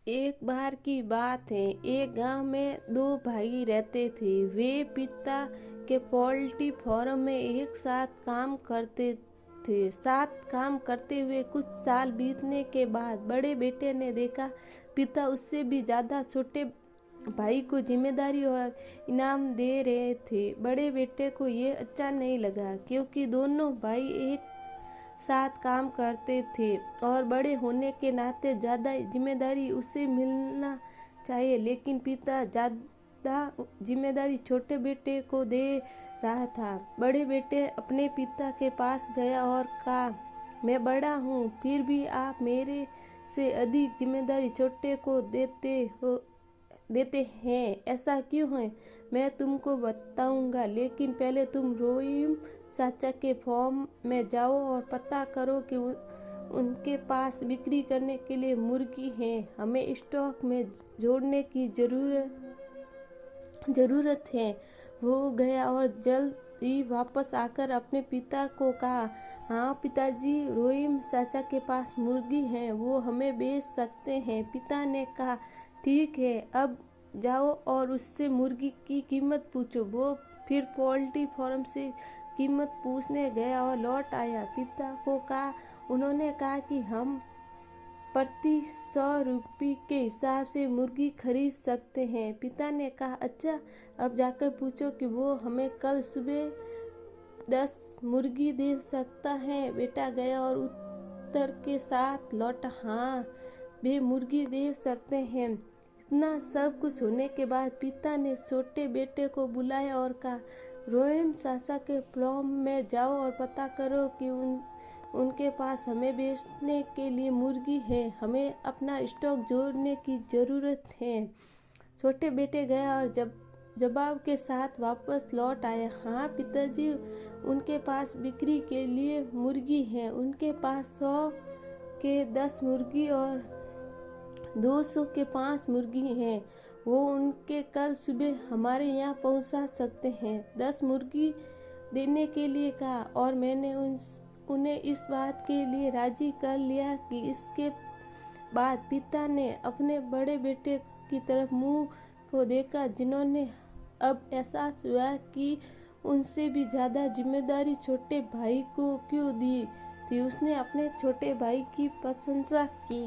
एक बार की बात है, एक गांव में दो भाई रहते थे। वे पिता के पोल्ट्री फार्म में एक साथ काम करते थे। साथ काम करते हुए कुछ साल बीतने के बाद बड़े बेटे ने देखा पिता उससे भी ज़्यादा छोटे भाई को जिम्मेदारी और इनाम दे रहे थे। बड़े बेटे को ये अच्छा नहीं लगा, क्योंकि दोनों भाई एक साथ काम करते थे और बड़े होने के नाते ज़्यादा जिम्मेदारी उसे मिलना चाहिए। लेकिन पिता ज़्यादा जिम्मेदारी छोटे बेटे को दे रहा था। बड़े बेटे अपने पिता के पास गया और कहा, मैं बड़ा हूँ, फिर भी आप मेरे से अधिक जिम्मेदारी छोटे को देते हैं, ऐसा क्यों है? मैं तुमको बताऊंगा, लेकिन पहले तुम रोहिम चाचा के फॉर्म में जाओ और पता करो कि उनके पास बिक्री करने के लिए मुर्गी है। हमें स्टॉक में जोड़ने की ज़रूरत है। वो गया और जल्द ही वापस आकर अपने पिता को कहा, हाँ पिताजी, रोहिम चाचा के पास मुर्गी है, वो हमें बेच सकते हैं। पिता ने कहा, ठीक है, अब जाओ और उससे मुर्गी की कीमत पूछो। वो फिर पोल्ट्री फार्म से कीमत पूछने गया और लौट आया। पिता को कहा, उन्होंने कहा कि हम प्रति 100 रुपये के हिसाब से मुर्गी खरीद सकते हैं। पिता ने कहा, अच्छा, अब जाकर पूछो कि वो हमें कल सुबह 10 मुर्गी दे सकता है। बेटा गया और उत्तर के साथ लौटा, हाँ, वे मुर्गी दे सकते हैं। इतना सब कुछ होने के बाद पिता ने छोटे बेटे को बुलाया और कहा, रोहिम चाचा के फार्म में जाओ और पता करो कि उनके पास हमें बेचने के लिए मुर्गी है। हमें अपना स्टॉक जोड़ने की ज़रूरत है। छोटे बेटे गया और जवाब के साथ वापस लौट आया, हाँ पिताजी, उनके पास बिक्री के लिए मुर्गी है। उनके पास 100 के 10 मुर्गी और 200 के 5 मुर्गी हैं। वो उनके कल सुबह हमारे यहाँ पहुँचा सकते हैं। 10 मुर्गी देने के लिए कहा और मैंने उन्हें इस बात के लिए राजी कर लिया कि इसके बाद पिता ने अपने बड़े बेटे की तरफ मुंह को देखा, जिन्होंने अब एहसास हुआ कि उनसे भी ज़्यादा जिम्मेदारी छोटे भाई को क्यों दी थी। उसने अपने छोटे भाई की प्रशंसा की।